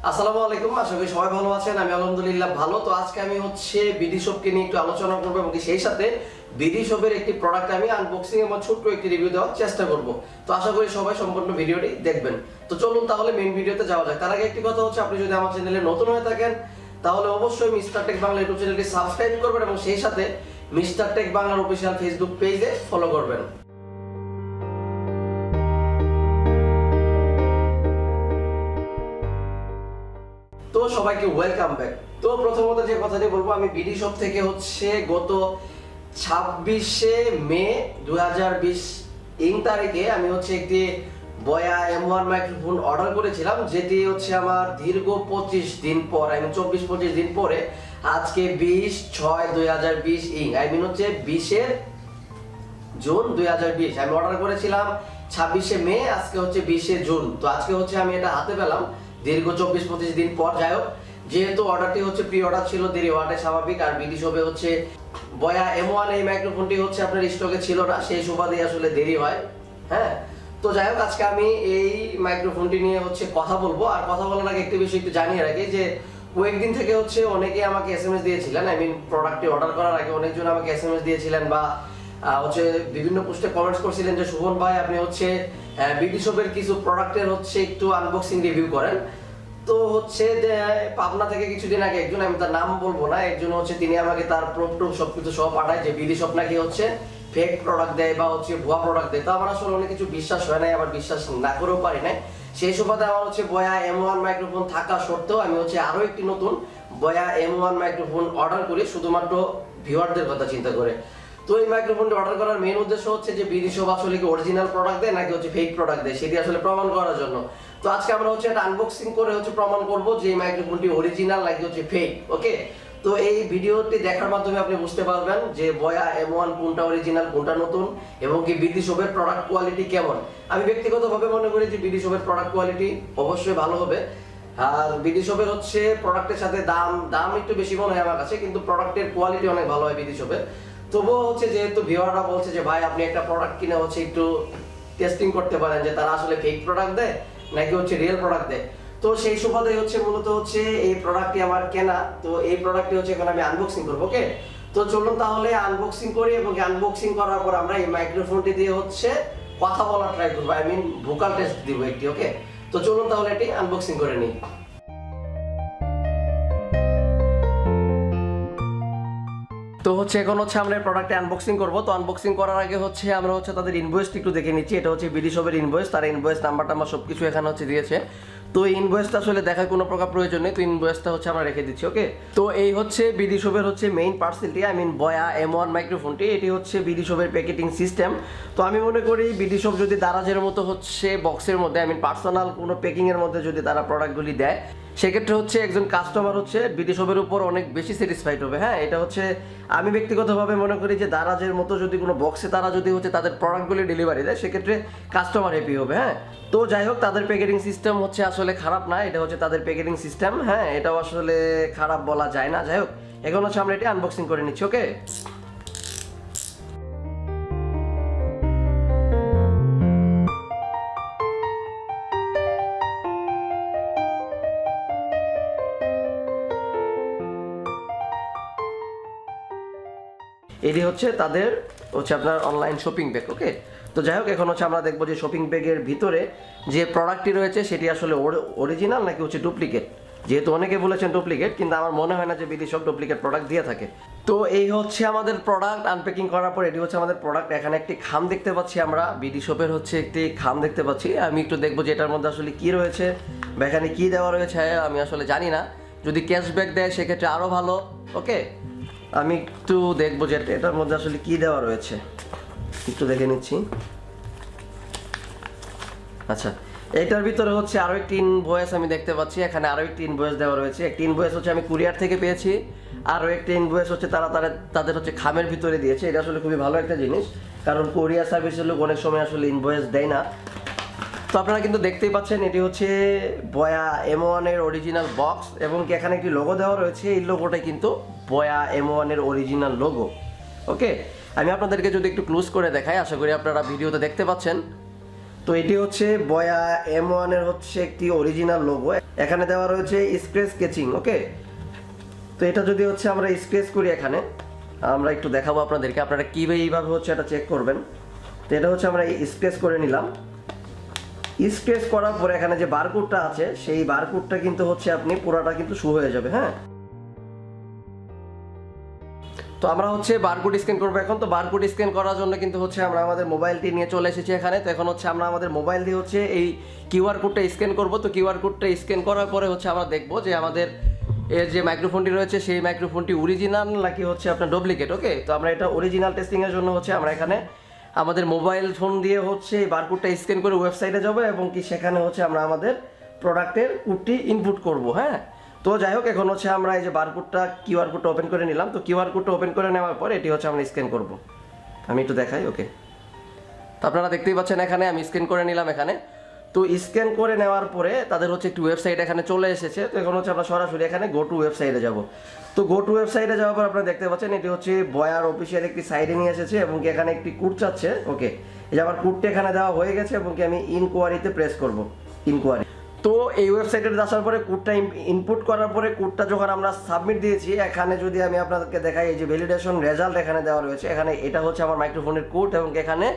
আসসালামু আলাইকুম, আশা করি সবাই ভালো আছেন। আমি আলহামদুলিল্লাহ ভালো। তো আজকে আমি বিডি শপকে নিয়ে একটু আলোচনা করবো এবং সেই সাথে বিডি শপের একটি প্রোডাক্ট আমি আনবক্সিং এবং ছোট্ট একটি রিভিউ দেওয়ার চেষ্টা করব। তো আশা করি সবাই সম্পূর্ণ ভিডিওটি দেখবেন। তো চলুন তাহলে মেইন ভিডিওতে যাওয়া যাক। তার আগে একটি কথা হচ্ছে, আপনি যদি আমার চ্যানেলে নতুন হয়ে থাকেন তাহলে অবশ্যই মিস্টার টেক বাংলা ইউটিউব চ্যানেলটি সাবস্ক্রাইব করবেন এবং সেই সাথে মিস্টার টেক বাংলার অফিসিয়াল ফেসবুক পেজে ফলো করবেন। তো সবাইকে ওয়েলকাম ব্যাক। তো প্রথমত যে কথাটি বলবো, আমি বিডি শপ থেকে গত 26শে মে 2020 তারিখে আমি একটি Boya-M1 মাইক্রোফোন অর্ডার করেছিলাম, যেটি আমার দীর্ঘ 25 দিন পর, 24-25 দিন পরে আজকে 20/6/2020 20 জুন 2020 আমি অর্ডার করেছিলাম 26শে মে, আজকে 20শে জুন। তো আজকে আমি এটা হাতে পেলাম দীর্ঘ 24-25 দিন পর। যাই হোক, যেহেতু অর্ডারটি প্রি অর্ডার ছিল, দেরি হওয়াটাই স্বাভাবিক। আর বিডি শপে Boya-M1 এই মাইক্রোফোনটি আপনার স্টকে ছিল না, সেই সুবাদে আসলে দেরি হয়। হ্যাঁ, তো যাই হোক, আজকে আমি এই মাইক্রোফোনটি নিয়ে কথা বলবো। আর কথা বলার আগে একটি বিষয় একটু জানিয়ে রাখি যে কয়েকদিন থেকে অনেকেই আমাকে এসএমএস দিয়েছিলেন, প্রোডাক্টটি অর্ডার করার আগে অনেকজন আমাকে এসএমএস দিয়েছিলেন বা বিভিন্ন পোস্টে কমেন্টস করছিলেন যে শুভন ভাই, আপনি বিডি শপের কিছু প্রোডাক্টের একটু আনবক্সিং রিভিউ করেন। তো পাবনা থেকে কিছুদিন আগে একজন, আমি তার নাম বলবো না, একজন তিনি আমাকে তার প্রুফ সবকিছু সহ পাঠায় যে বিডি শপ নাকি ফেক প্রোডাক্ট দেয় বা ভুয়া প্রোডাক্ট দেয়। তো আমার আসলে অনেক কিছু বিশ্বাস হয় নাই, আবার বিশ্বাস না করেও পারি নাই। সেই সুবাদে আমার Boya-M1 মাইক্রোফোন থাকা সত্ত্বেও আমি আরো একটি নতুন Boya-M1 মাইক্রোফোন অর্ডার করি, শুধুমাত্র ভিউয়ারদের কথা চিন্তা করে। তো এই মাইক্রোফোনটি অর্ডার করার মেইন উদ্দেশ্য যে বিডি শপ আসলে কি অরিজিনাল প্রোডাক্ট দেয় নাকি ফেক প্রোডাক্ট দেয়, সেটি আসলে প্রমাণ করার জন্য। তো আজকে আমরা এটা আনবক্সিং করে প্রমাণ করব যে এই মাইক্রোফোনটি অরিজিনাল নাকি ফেক। ওকে, তো এই ভিডিওটি দেখার মাধ্যমে আপনি বুঝতে পারবেন যে Boya-M1 কোনটা অরিজিনাল কোনটা নতুন এবং কি বিডি শপের প্রোডাক্ট কোয়ালিটি কেমন। আমি ব্যক্তিগতভাবে মনে করি যে বিডি শপের প্রোডাক্ট কোয়ালিটি অবশ্যই ভালো হবে। আর বিডি শপের প্রোডাক্টের সাথে দাম একটু বেশি মনে হয় আমার কাছে, কিন্তু প্রোডাক্টের কোয়ালিটি অনেক ভালো হয় বিডি শপের। তবুও যেহেতু ভিউয়াররা বলছে যে ভাই আপনি একটা প্রোডাক্ট কিনে একটু টেস্টিং করতে পারেন যে তারা আসলে ফেক প্রোডাক্ট দেয় নাকি রিয়েল প্রোডাক্ট দেয়। তো সেই সুবাদে মূলত এই প্রোডাক্টটি আমার কেনা। তো এই প্রোডাক্টটি এখন আমি আনবক্সিং করবো। ওকে, তো চলুন তাহলে আনবক্সিং করি এবং আনবক্সিং করার পর আমরা এই মাইক্রোফোনটি দিয়ে কথা বলা ট্রাই করবো, ভোকাল টেস্ট দিব একটি। ওকে, তো চলুন তাহলে এটি আনবক্সিং করে নিই। তো এখন আমরা প্রোডাক্টে আনবক্সিং করব। তো আনবক্সিং করার আগে আমরা তাদের ইনভয়েসটি একটু দেখে নিচ্ছি। এটা বিডি শপের ইনভয়েস, তার ইনভয়েস নাম্বারটা আমার সবকিছু এখানে দিয়েছে। তো ইনভয়েসটা আসলে দেখার কোনো প্রকার প্রয়োজন নেই, তো ইনভয়েসটা আমরা রেখে দিচ্ছি। ওকে, তো এই বিডি শপের মেইন পার্সেলটি, Boya-M1 মাইক্রোফোনটি। এটি বিডি শপের প্যাকেটিং সিস্টেম। তো আমি মনে করি বিডি শপ যদি দারাজের মতো বক্সের মধ্যে পার্সোনাল কোনো প্যাকিং এর মধ্যে যদি তারা প্রোডাক্টগুলি দেয়, সেক্ষেত্রে একজন কাস্টমার বিডি শপের উপর অনেক বেশি স্যাটিসফাইড হবে। হ্যাঁ, এটা আমি ব্যক্তিগতভাবে মনে করি যে দারাজের মতো যদি কোনো বক্সে তারা যদি তাদের প্রোডাক্টগুলি ডেলিভারি দেয়, সেক্ষেত্রে কাস্টমার হ্যাপি হবে। হ্যাঁ, তো যাই হোক, তাদের প্যাকেটিং সিস্টেম আসলে খারাপ না, এটা তাদের প্যাকেটিং সিস্টেম। হ্যাঁ, এটাও আসলে খারাপ বলা যায় না। যাই হোক, এখন আমরা এটি আনবক্সিং করে নিচ্ছি। ওকে, এটি তাদের আপনার অনলাইন শপিং ব্যাগ। ওকে, তো যাই হোক, এখন আমরা দেখবো যে শপিং ব্যাগের ভিতরে যে প্রোডাক্টটি রয়েছে সেটি আসলে অরিজিনাল নাকি ডুপ্লিকেট। যেহেতু অনেকে বলেছেন ডুপ্লিকেট, কিন্তু আমার মনে হয় না যে বিডি শপ ডুপ্লিকেট প্রোডাক্ট দিয়ে থাকে। তো এই আমাদের প্রোডাক্ট আনপ্যাকিং করার পর এটি আমাদের প্রোডাক্ট। এখানে একটি খাম দেখতে পাচ্ছি, আমরা বিডি শপের একটি খাম দেখতে পাচ্ছি। আমি একটু দেখবো যে এটার মধ্যে আসলে কি রয়েছে বা এখানে কি দেওয়া রয়েছে, আমি আসলে জানি না। যদি ক্যাশব্যাক দেয় সেক্ষেত্রে আরও ভালো। ওকে, আমি একটু দেখবো যে এটার মধ্যে আসলে কি দেওয়া রয়েছে, একটু দেখে নিচ্ছি। আচ্ছা, এটার ভিতরে আরো একটি ইনভয়েস আমি দেখতে পাচ্ছি। এখানে আরো একটি ইনভয়েস দেওয়া রয়েছে। একটি ইনভয়েস আমি কুরিয়ার থেকে পেয়েছি, আরো একটি ইনভয়েস তাদের খামের ভিতরে দিয়েছে। এটা আসলে খুবই ভালো একটা জিনিস, কারণ কোরিয়ার সার্ভিস অনেক সময় আসলে ইনভয়েস দেয় না। তো আপনারা কিন্তু দেখতেই পাচ্ছেন এটি Boya-M1 এর অরিজিনাল বক্স এবং এখানে একটি লোগো দেওয়া রয়েছে। এই লোগোটা কিন্তু Boya-M1 এর অরিজিনাল লোগো। ওকে, আমি আপনাদেরকে যদি একটু ক্লোজ করে দেখাই, আশা করি আপনারা ভিডিওতে দেখতে পাচ্ছেন। তো এটি Boya-M1 এর একটি অরিজিনাল লোগো। এখানে দেওয়া রয়েছে স্ক্র্যাচ কেচিং। ওকে, তো এটা যদি হচ্ছে আমরা স্ক্র্যাচ করি, এখানে আমরা একটু দেখাবো আপনাদেরকে, আপনারা কীভাবে হচ্ছে এটা চেক করবেন। তো এটা হচ্ছে আমরা স্ক্র্যাচ করে নিলাম। স্ক্র্যাচ করার পরে এখানে যে বারকোডটা আছে সেই বারকোডটা কিন্তু হচ্ছে আপনি পুরোটা কিন্তু শো হয়ে যাবে। হ্যাঁ, তো আমরা হচ্ছে বারকোড স্ক্যান করবো এখন। তো বারকোড স্ক্যান করার জন্য কিন্তু হচ্ছে আমরা আমাদের মোবাইলটি নিয়ে চলে এসেছি এখানে। তো এখন হচ্ছে আমরা আমাদের মোবাইল দিয়ে হচ্ছে এই কিউআর কোডটা স্ক্যান করব। তো কিউআর কোডটা স্ক্যান করার পরে হচ্ছে আমরা দেখবো যে আমাদের এর যে মাইক্রোফোনটি রয়েছে সেই মাইক্রোফোনটি অরিজিনাল নাকি হচ্ছে আপনার ডুপ্লিকেট। ওকে, তো আমরা এটা অরিজিনাল টেস্টিংয়ের জন্য হচ্ছে আমরা এখানে আমাদের মোবাইল ফোন দিয়ে হচ্ছে এই বারকোডটা স্ক্যান করে ওয়েবসাইটে যাব এবং কি সেখানে হচ্ছে আমরা আমাদের প্রোডাক্টের কোডটি ইনপুট করব। হ্যাঁ, তো যাই হোক, এখন হচ্ছে আমরা এই যে বারকোডটা কিউআর কোডটা ওপেন করে নিলাম। তো কিউআর কোডটা ওপেন করে নেওয়ার পর এটি হচ্ছে আমরা স্ক্যান করব। আমি একটু দেখাই। ওকে, তো আপনারা দেখতেই পাচ্ছেন এখানে আমি স্ক্যান করে নিলাম এখানে। তো স্ক্যান করে নেওয়ার পরে তাদের হচ্ছে একটি ওয়েবসাইট এখানে চলে এসেছে। তো এখন হচ্ছে আমরা সরাসরি এখানে গো টু ওয়েবসাইটে যাব। তো গো টু ওয়েবসাইটে যাওয়ার পর আপনারা দেখতে পাচ্ছেন এটি হচ্ছে বয়ার অফিসিয়াল একটি সাইডে নিয়ে এসেছে এবং কি এখানে একটি কোড চাচ্ছে। ওকে, এই যে আমার কোডটা এখানে দেওয়া হয়ে গেছে এবং কি আমি ইনকোয়ারিতে প্রেস করব, ইনকোয়ারি। তো এই ওয়েবসাইটে আসার পরে কোডটা ইনপুট করার পরে কোডটা যখন আমরা সাবমিট দিয়েছি, এখানে যদি আমি আপনাদেরকে দেখাই, এই যে ভ্যালিডেশন রেজাল্ট এখানে দেওয়া রয়েছে। এখানে এটা হচ্ছে আমার মাইক্রোফোনের কোড এবং এখানে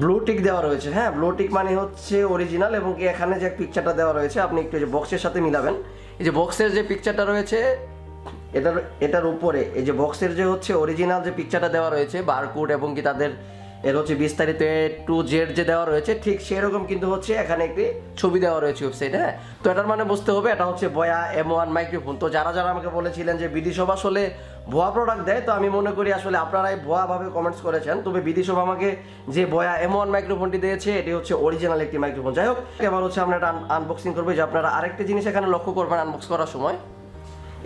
ব্লু টিক দেওয়া রয়েছে। হ্যাঁ, ব্লু টিক মানে হচ্ছে অরিজিনাল এবং কি এখানে যে পিকচারটা দেওয়া রয়েছে আপনি একটু যে বক্সের সাথে মিলাবেন। এই যে বক্সের যে পিকচারটা রয়েছে এটার উপরে এই যে বক্সের যে হচ্ছে অরিজিনাল যে পিকচারটা দেওয়া রয়েছে বারকোড এবং কি তাদের এর হচ্ছে বিস্তারিত টু জেড যে দেওয়া রয়েছে ঠিক সেরকম কিন্তু হচ্ছে এখানে একটি ছবি দেওয়া রয়েছে ওয়েবসাইটে। হ্যাঁ, তো এটার মানে বুঝতে হবে এটা হচ্ছে BY-M1 মাইক্রোফোন। তো যারা যারা আমাকে বলেছিলেন যে বিডি শপ আসলে ভুয়া প্রোডাক্ট দেয়, তো আমি মনে করি আসলে আপনারাই ভুয়াভাবে কমেন্টস করেছেন। তবে বিডি শপ আমাকে যে BY-M1 মাইক্রোফোনটি দিয়েছে এটি হচ্ছে অরিজিনাল একটি মাইক্রোফোন। যাই হোক, এবার হচ্ছে আমরা এটা আনবক্সিং করবো। যে আপনারা আরেকটা জিনিস এখানে লক্ষ্য করবেন আনবক্স করার সময়,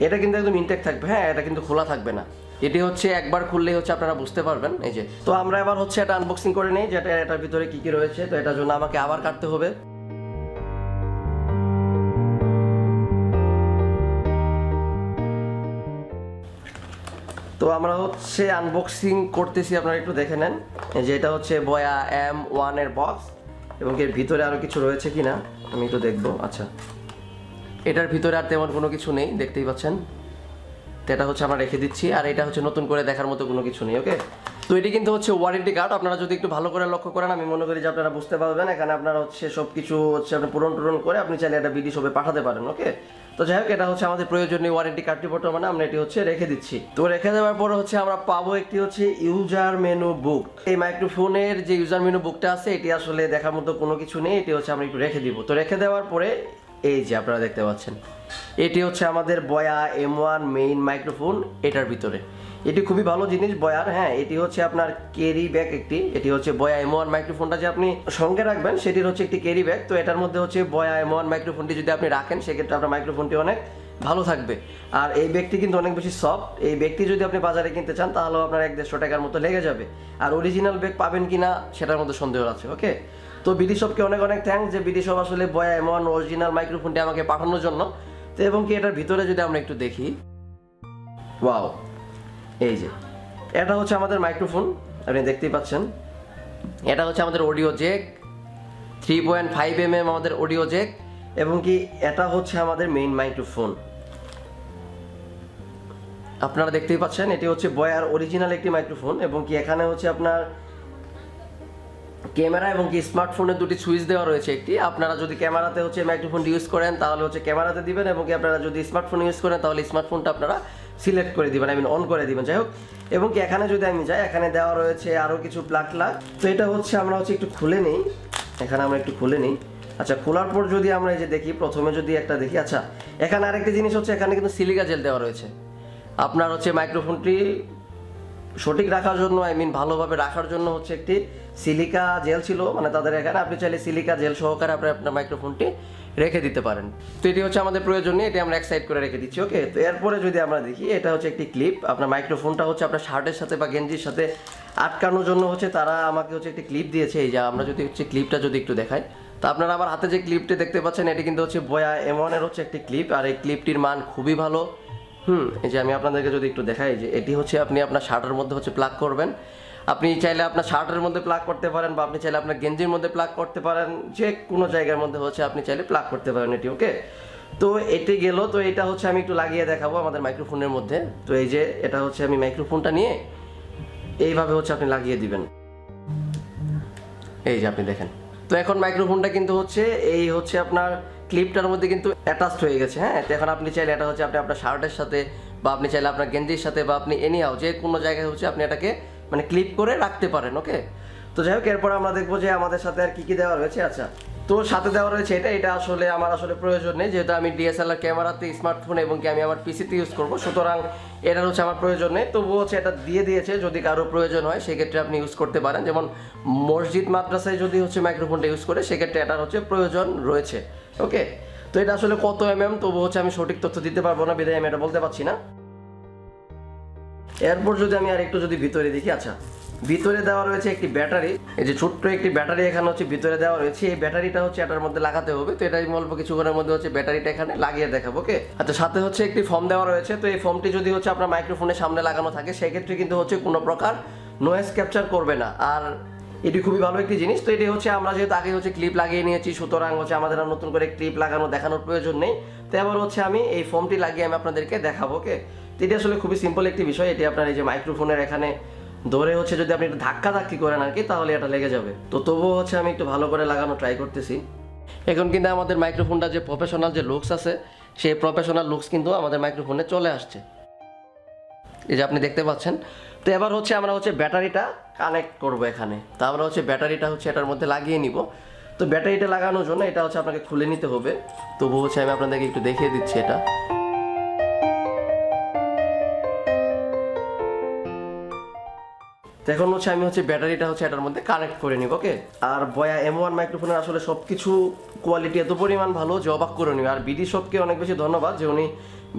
এটা কিন্তু একদম ইনটেক থাকবে। হ্যাঁ, এটা কিন্তু খোলা থাকবে না। এটি হচ্ছে একবার খুললেই হচ্ছে আপনারা বুঝতে পারবেন। এই যে, তো আমরা এবার হচ্ছে এটা আনবক্সিং করে নেই যেটা এটার ভিতরে কি কি রয়েছে। তো এটার জন্য আমাকে আবার কাটতে হবে। তো আমরা হচ্ছে আনবক্সিং করতেছি, আপনারা একটু দেখে নেন। এই যে এটা হচ্ছে BY-M1 এর বক্স এবং এর ভিতরে আরো কিছু রয়েছে কিনা আমি একটু দেখবো। আচ্ছা, এটার ভিতরে আর তেমন কোনো কিছু নেই, দেখতেই পাচ্ছেন। তো এটা হচ্ছে আমরা রেখে দিচ্ছি, আর এটা হচ্ছে নতুন করে দেখার মতো কোনো কিছু নেই। ওকে, তো এটি কিন্তু হচ্ছে ওয়ারেন্টি কার্ড। আপনারা যদি একটু ভালো করে লক্ষ্য করেন আমি মনে করি যে আপনারা বুঝতে পারবেন। এখানে আপনারা হচ্ছে সব কিছু হচ্ছে আপনি পূরণ করে আপনি চাইলে এটা বিডি শপে পাঠাতে পারেন। ওকে, তো যাই হোক, এটা হচ্ছে আমাদের প্রয়োজনীয় ওয়ারেন্টি কার্ডটি বর্তমানে আমরা এটি হচ্ছে রেখে দিচ্ছি। তো রেখে দেওয়ার পরে হচ্ছে আমরা পাবো একটি হচ্ছে ইউজার মেনু বুক। এই মাইক্রোফোনের যে ইউজার মেনু বুকটা আছে এটি আসলে দেখার মতো কোনো কিছু নেই, এটি হচ্ছে আমরা একটু রেখে দিব। তো রেখে দেওয়ার পরে এই যে আপনারা দেখতে পাচ্ছেন এটি হচ্ছে আমাদের BY-M1 মেইন মাইক্রোফোন। এটার ভিতরে এটি খুবই ভালো জিনিস বয়ার। হ্যাঁ, এটি হচ্ছে আপনার ক্যারি ব্যাগ একটি। এটি হচ্ছে BY-M1 মাইক্রোফোনটা যে আপনি সঙ্গে রাখবেন সেটির হচ্ছে একটি ক্যারি ব্যাগ। তো এটার মধ্যে হচ্ছে BY-M1 মাইক্রোফোনটি যদি আপনি রাখেন সেক্ষেত্রে আপনার মাইক্রোফোনটি অনেক ভালো থাকবে। আর এই ব্যাগটি কিন্তু অনেক বেশি সফট। এই ব্যাগটি যদি আপনি বাজারে কিনতে চান তাহলেও আপনার 1-150 টাকার মতো লেগে যাবে। আর অরিজিনাল ব্যাগ পাবেন কিনা সেটার মধ্যে সন্দেহ আছে। ওকে, তো বিডি শপকে অনেক অনেক থ্যাঙ্কস যে বিডি শপ আসলে BY-M1 অরিজিনাল মাইক্রোফোনটি আমাকে পাঠানোর জন্য। তো এবং কি এটার ভিতরে যদি আমরা একটু দেখি, ওয়াও, এই যে এটা হচ্ছে আমাদের মাইক্রোফোন, আপনি দেখতেই পাচ্ছেন। এটা হচ্ছে আমাদের অডিও জ্যাক, 3.5 mm আমাদের অডিও জ্যাক এবং কি এটা হচ্ছে আমাদের মেইন মাইক্রোফোন। আপনারা দেখতেই পাচ্ছেন এটি হচ্ছে বয়ার অরিজিনাল একটি মাইক্রোফোন এবং কি এখানে হচ্ছে আপনার ক্যামেরা এবং কি স্মার্টফোনের দুটি সুইচ দেওয়া রয়েছে একটি। আপনারা যদি ক্যামেরাতে হচ্ছে মাইক্রোফোনটি ইউজ করেন তাহলে হচ্ছে ক্যামেরাতে দিবেন এবং কি আপনারা যদি স্মার্টফোন ইউজ করেন তাহলে স্মার্টফোনটা আপনারা সিলেক্ট করে দিবেন, অন করে দিবেন। যাই হোক, এবং কি এখানে যদি আমি যাই এখানে দেওয়া রয়েছে আরও কিছু প্লাগ। তো এটা হচ্ছে আমরা হচ্ছে একটু খুলে নিই, এখানে আমরা একটু খুলে নিই। আচ্ছা, খোলার পর যদি আমরা এই যে দেখি, প্রথমে যদি একটা দেখি, আচ্ছা এখানে আরেকটা জিনিস হচ্ছে এখানে কিন্তু সিলিকা জেল দেওয়া রয়েছে। আপনার হচ্ছে মাইক্রোফোনটি সঠিক রাখার জন্য, ভালোভাবে রাখার জন্য হচ্ছে একটি সিলিকা জেল ছিল মানে তাদের এখানে। আপনি চাইলে সিলিকা জেল সহকারে আপনার মাইক্রোফোনটি রেখে দিতে পারেন। তো এটি হচ্ছে আমাদের প্রয়োজনীয়, এটি আমরা এক সাইড করে রেখে দিচ্ছি। ওকে, তো এরপরে যদি আমরা দেখি, এটা হচ্ছে একটি ক্লিপ। আপনার মাইক্রোফোনটা হচ্ছে আপনার শার্টের সাথে বা গেঞ্জির সাথে আটকানোর জন্য হচ্ছে তারা আমাকে হচ্ছে একটি ক্লিপ দিয়েছে। এই যে আমরা যদি হচ্ছে ক্লিপটা যদি একটু দেখাই, তো আপনারা আমার হাতে যে ক্লিপটি দেখতে পাচ্ছেন এটি কিন্তু হচ্ছে BY-M1 এর হচ্ছে একটি ক্লিপ। আর এই ক্লিপটির মান খুবই ভালো। এই যে আমি আপনাদেরকে যদি একটু দেখাই, যে এটি হচ্ছে আপনি আপনার শার্টের মধ্যে হচ্ছে প্লাগ করবেন আপনি চাইলে আপনার শার্টের মধ্যে প্লাগ করতে পারেন, বা আপনি চাইলে আপনার গেঞ্জির মধ্যে প্লাগ করতে পারেন, যে কোনো জায়গার মধ্যে হচ্ছে আপনি চাইলে প্লাগ করতে পারেন এটি। ওকে, তো এটি গেল। তো এটা হচ্ছে আমি একটু লাগিয়ে দেখাবো আমাদের মাইক্রোফোনের মধ্যে। তো এই যে এটা হচ্ছে আমি মাইক্রোফোনটা নিয়ে এইভাবে হচ্ছে আপনি লাগিয়ে দিবেন, এই যে আপনি দেখেন। তো এখন মাইক্রোফোনটা কিন্তু হচ্ছে এই হচ্ছে আপনার ক্লিপটার মধ্যে কিন্তু অ্যাটাচড হয়ে গেছে। হ্যাঁ, তো এখন আপনি চাইলে এটা হচ্ছে আপনি আপনার শার্টের সাথে, বা আপনি চাইলে আপনার গেঞ্জির সাথে, বা আপনি এনিহাও যে কোনো জায়গায় হচ্ছে আপনি এটাকে মানে ক্লিপ করে রাখতে পারেন। ওকে, তো যাই হোক, এরপর আমরা দেখবো যে আমাদের সাথে আর কি কি দেওয়া রয়েছে। আচ্ছা, তো সাথে দেওয়া রয়েছে এটা আসলে আমার আসলে প্রয়োজন নেই, যেহেতু আমি ডিএসএলআর ক্যামেরাতে, স্মার্টফোন এবং কি আমি আমার পিসিতে ইউজ করবো, সুতরাং এটা হচ্ছে আমার প্রয়োজন নেই। তবুও হচ্ছে এটা দিয়ে দিয়েছে, যদি কারো প্রয়োজন হয় সেক্ষেত্রে আপনি ইউজ করতে পারেন। যেমন মসজিদ মাদ্রাসায় যদি হচ্ছে মাইক্রোফোনটা ইউজ করে, সেক্ষেত্রে এটার হচ্ছে প্রয়োজন রয়েছে। ওকে, তো এটা আসলে কত তবু হচ্ছে আমি সঠিক তথ্য দিতে পারবো না, বিধায় আমি এটা বলতে পারছি না। এরপর যদি আমি আর একটু যদি ভিতরে দেখি, আচ্ছা, ভিতরে দেওয়া রয়েছে একটি ব্যাটারি। এই যে ছোট্ট একটি ব্যাটারি এখানে হচ্ছে ভিতরে দেওয়া রয়েছে, এই ব্যাটারিটা হচ্ছে এটার মধ্যে লাগাতে হবে। তো এটা আমি অল্প কিছুক্ষণের মধ্যে হচ্ছে ব্যাটারিটা এখানে লাগিয়ে দেখাবো। ওকে, আচ্ছা, সাথে হচ্ছে একটি ফর্ম দেওয়া রয়েছে। তো এই ফর্মটি যদি হচ্ছে আপনার মাইক্রোফোনের সামনে লাগানো থাকে, সেক্ষেত্রে কিন্তু হচ্ছে কোনো প্রকার নয়েজ ক্যাপচার করবে না। আর এটি খুবই ভালো একটি জিনিস। তো এটি হচ্ছে আমরা যেহেতু আগে হচ্ছে ক্লিপ লাগিয়ে নিয়েছি, সুতরাং হচ্ছে আমাদের আর নতুন করে ক্লিপ লাগানো দেখানোর প্রয়োজন নেই। তো এবার হচ্ছে আমি এই ফর্মটি লাগিয়ে আমি আপনাদেরকে দেখাবো। ওকে, তো এটি আসলে খুবই সিম্পল একটি বিষয়। এটি আপনার এই যে মাইক্রোফোনের এখানে ধরে হচ্ছে যদি আপনি একটু ধাক্কি করেন আর কি, তাহলে এটা লেগে যাবে। তো তবুও হচ্ছে আমি একটু ভালো করে লাগানো ট্রাই করতেছি। এখন কিন্তু আমাদের মাইক্রোফোনটা যে প্রফেশনাল যে লুকস আছে, সেই প্রফেশনাল লুকস কিন্তু আমাদের মাইক্রোফোনে চলে আসছে, এই যে আপনি দেখতে পাচ্ছেন। তো এবার হচ্ছে আমরা হচ্ছে ব্যাটারিটা কানেক্ট করব এখানে। তো আমরা হচ্ছে ব্যাটারিটা হচ্ছে এটার মধ্যে লাগিয়ে নিব। তো ব্যাটারিটা লাগানোর জন্য এটা হচ্ছে আপনাকে খুলে নিতে হবে। তবু হচ্ছে আমি আপনাদেরকে একটু দেখিয়ে দিচ্ছি এটা। তো এখন হচ্ছে আমি হচ্ছে ব্যাটারিটা হচ্ছে এটার মধ্যে কানেক্ট করে নিব। ওকে, আর বয়া M1 মাইক্রোফোনের আসলে সব কিছু কোয়ালিটি এত পরিমাণ ভালো যে অবাক করে নিব। আর বিডি শপকে অনেক বেশি ধন্যবাদ, যে উনি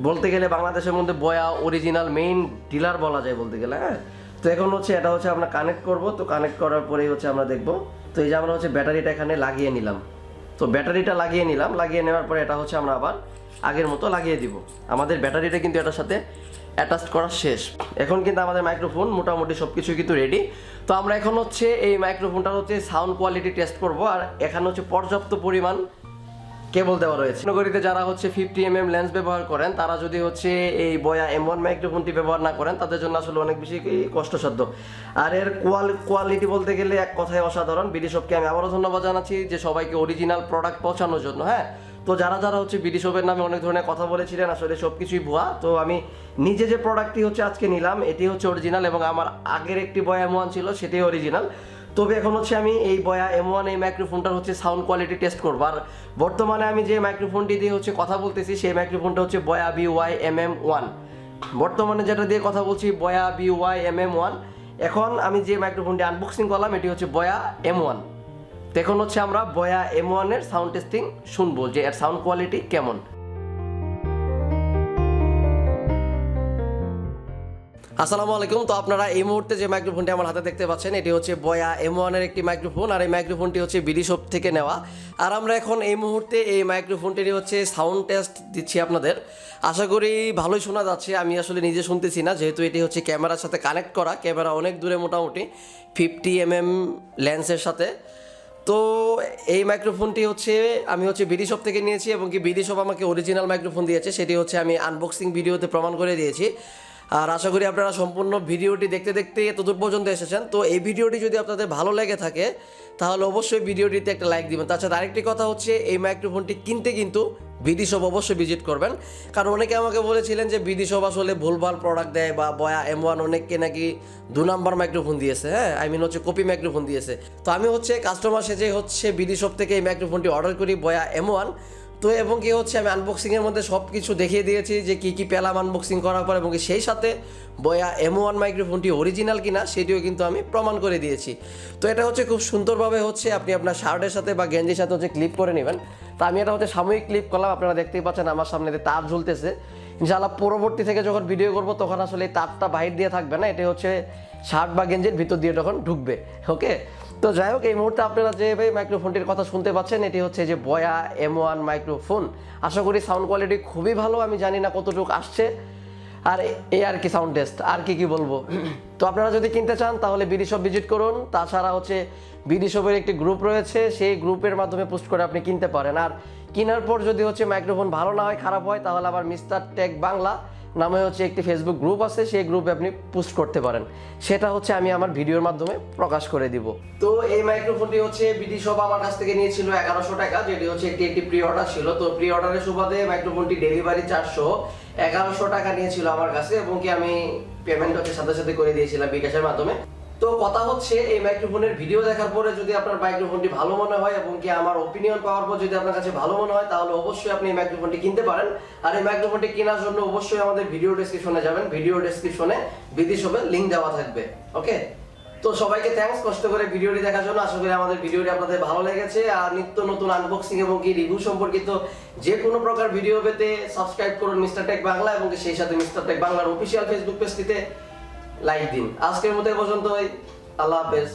বলতে গেলে বাংলাদেশের মধ্যে বয়া অরিজিনাল মেইন ডিলার বলা যায় বলতে গেলে। হ্যাঁ, তো এখন হচ্ছে এটা হচ্ছে আমরা কানেক্ট করব। তো কানেক্ট করার পরেই হচ্ছে আমরা দেখব। তো এই যে আমরা হচ্ছে ব্যাটারিটা এখানে লাগিয়ে নিলাম। তো ব্যাটারিটা লাগিয়ে নিলাম, লাগিয়ে নেওয়ার পরে এটা হচ্ছে আমরা আবার আগের মতো লাগিয়ে দিব। আমাদের ব্যাটারিটা কিন্তু এটার সাথে অ্যাটাচ করা শেষ। এখন কিন্তু আমাদের মাইক্রোফোন মোটামুটি সব কিছুই কিন্তু রেডি। তো আমরা এখন হচ্ছে এই মাইক্রোফোনটার হচ্ছে সাউন্ড কোয়ালিটি টেস্ট করব। আর এখানে হচ্ছে পর্যাপ্ত পরিমাণ কেবল দেওয়া রয়েছে। নগরীতে যারা হচ্ছে 50mm লেন্স ব্যবহার করেন, তারা যদি হচ্ছে এই বয়া M1 মাইক্রোফোনটি ব্যবহার না করেন, তাদের জন্য আসলে অনেক বেশি কষ্টসাধ্য। আর এর কোয়ালিটি বলতে গেলে এক কথায় অসাধারণ। বিডি শপকে আমি আবারও ধন্যবাদ জানাচ্ছি যে সবাইকে অরিজিনাল প্রোডাক্ট পৌঁছানোর জন্য। হ্যাঁ, তো যারা যারা হচ্ছে বিডি শপের নামে অনেক ধরনের কথা বলেছিলেন, আসলে সব কিছুই ভুয়া। তো আমি নিজে যে প্রোডাক্টটি হচ্ছে আজকে নিলাম, এটি হচ্ছে অরিজিনাল, এবং আমার আগের একটি বয়া M1 ছিল, সেটি অরিজিনাল। তবে এখন হচ্ছে আমি এই বয়া M1 এই মাইক্রোফোনটার হচ্ছে সাউন্ড কোয়ালিটি টেস্ট করবো। আর বর্তমানে আমি যে মাইক্রোফোনটি দিয়ে হচ্ছে কথা বলতেছি, সেই মাইক্রোফোনটা হচ্ছে বয়া BY-M1। বর্তমানে যেটা দিয়ে কথা বলছি বয়া BY-M1। এখন আমি যে মাইক্রোফোনটি আনবক্সিং করলাম, এটি হচ্ছে বয়া M1। তো এখন হচ্ছে আমরা বয়া M1 এর সাউন্ড টেস্টিং শুনবো যে এর সাউন্ড কোয়ালিটি কেমন। আসসালামু আলাইকুম। তো আপনারা এই মুহূর্তে যে মাইক্রোফোনটি আমার হাতে দেখতে পাচ্ছেন, এটি হচ্ছে বয়া M1 এর একটি মাইক্রোফোন। আর এই মাইক্রোফোনটি হচ্ছে বিডি শপ থেকে নেওয়া। আর আমরা এখন এই মুহূর্তে এই মাইক্রোফোনটির হচ্ছে সাউন্ড টেস্ট দিচ্ছি আপনাদের। আশা করি ভালোই শোনা যাচ্ছে। আমি আসলে নিজে শুনতেছি না, যেহেতু এটি হচ্ছে ক্যামেরার সাথে কানেক্ট করা। ক্যামেরা অনেক দূরে, মোটামুটি 50mm লেন্সের সাথে। তো এই মাইক্রোফোনটি হচ্ছে আমি হচ্ছে বিডি শপ থেকে নিয়েছি, এবং কি বিডি শপ আমাকে অরিজিনাল মাইক্রোফোন দিয়েছে, সেটি হচ্ছে আমি আনবক্সিং ভিডিওতে প্রমাণ করে দিয়েছি। আর আশা করি আপনারা সম্পূর্ণ ভিডিওটি দেখতে দেখতে এতদূর পর্যন্ত এসেছেন। তো এই ভিডিওটি যদি আপনাদের ভালো লেগে থাকে, তাহলে অবশ্যই ভিডিওটিতে একটা লাইক দিবেন। তাছাড়া আরেকটি কথা হচ্ছে, এই মাইক্রোফোনটি কিনতে কিন্তু বিডি শপ অবশ্যই ভিজিট করবেন। কারণ অনেকে আমাকে বলেছিলেন যে বিডি শপ আসলে ভুলভাল প্রোডাক্ট দেয়, বা বয়া M1 অনেককে নাকি 2 নাম্বার মাইক্রোফোন দিয়েছে। হ্যাঁ, হচ্ছে কপি মাইক্রোফোন দিয়েছে। তো আমি হচ্ছে কাস্টমার সেজে হচ্ছে বিডি শপ থেকে এই মাইক্রোফোনটি অর্ডার করি, বয়া M1। তো এবং কি হচ্ছে আমি আনবক্সিংয়ের মধ্যে সব কিছু দেখিয়ে দিয়েছি যে কী কী পেলাম আনবক্সিং করার পর, এবং সেই সাথে বয়া M1 মাইক্রোফোনটি অরিজিনাল কিনা সেটিও কিন্তু আমি প্রমাণ করে দিয়েছি। তো এটা হচ্ছে খুব সুন্দরভাবে হচ্ছে আপনি আপনার শার্টের সাথে বা গেঞ্জির সাথে হচ্ছে ক্লিপ করে নেবেন। তো আমি এটা হচ্ছে সাময়িক ক্লিপ করলাম, আপনারা দেখতেই পাচ্ছেন আমার সামনে তার ঝুলতেছে। ইনশাআল্লাহ পরবর্তী থেকে যখন ভিডিও করব, তখন আসলে এই তারটা বাহির দিয়ে থাকবে না, এটা হচ্ছে শার্ট বা গেঞ্জির ভিতর দিয়ে তখন ঢুকবে। ওকে, তো যাই হোক, এই মুহূর্তে আপনারা যে মাইক্রোফোনটির কথা শুনতে পাচ্ছেন, এটি হচ্ছে যে বয়া M1 মাইক্রোফোন। আশা করি সাউন্ড কোয়ালিটি খুবই ভালো। আমি জানি না কতটুকু আসছে, আর এই আর কি সাউন্ড টেস্ট, আর কি বলবো। তো আপনারা যদি কিনতে চান তাহলে বিডি শপ ভিজিট করুন। তাছাড়া হচ্ছে বিডি শপের একটি গ্রুপ রয়েছে, সেই গ্রুপের মাধ্যমে পোস্ট করে আপনি কিনতে পারেন। আর কেনার পর যদি হচ্ছে মাইক্রোফোন ভালো না হয়, খারাপ হয়, তাহলে আবার মিস্টার টেক বাংলা নামে হচ্ছে একটি ফেসবুক গ্রুপ আছে, সেই গ্রুপে আপনি পোস্ট করতে পারেন। সেটা হচ্ছে আমি আমার ভিডিওর মাধ্যমে প্রকাশ করে দিব। তো এই মাইক্রোফোনটি হচ্ছে বিডি শপ আমার কাছ থেকে নিয়েছিল 1100 টাকা, যেটি হচ্ছে একটি প্রি অর্ডার ছিল। তো প্রি অর্ডারের সুবাদে মাইক্রোফোনটি ডেলিভারি চার্জ সহ 1100 টাকা নিয়েছিল আমার কাছে, এবং কি আমি পেমেন্ট হচ্ছে সাথে সাথে করে দিয়েছিলাম বিকাশের মাধ্যমে। তো কথা হচ্ছে এই মাইক্রোফোনের ভিডিও দেখার পরে যদি আপনার মাইক্রোফোনটি ভালো মনে হয় এবং কি আমার ওপিনিয়ন পাওয়ার পর যদি আপনার কাছে ভালো মনে হয়, তাহলে অবশ্যই আপনি এই মাইক্রোফোনটি কিনতে পারেন। আর এই মাইক্রোফোনটি কেনার জন্য অবশ্যই আমাদের ভিডিও ডেসক্রিপশনে যাবেন, ভিডিও ডেসক্রিপশনে বিডি শপের লিংক দেওয়া থাকবে। ওকে, তো সবাইকে থ্যাঙ্কস কষ্ট করে ভিডিওটি দেখার জন্য। আশা করি আমাদের ভিডিওটি আপনাদের ভালো লেগেছে। আর নিত্য নতুন আনবক্সিং এবং কি রিভিউ সম্পর্কিত যে কোনো প্রকার ভিডিও পেতে সাবস্ক্রাইব করুন মিস্টার টেক বাংলা, এবং সেই সাথে মিস্টার টেক বাংলার অফিসিয়াল ফেসবুক পেজটিতে লাইক দিন। আজকের মতো এই পর্যন্তই, আল্লাহ হাফেজ।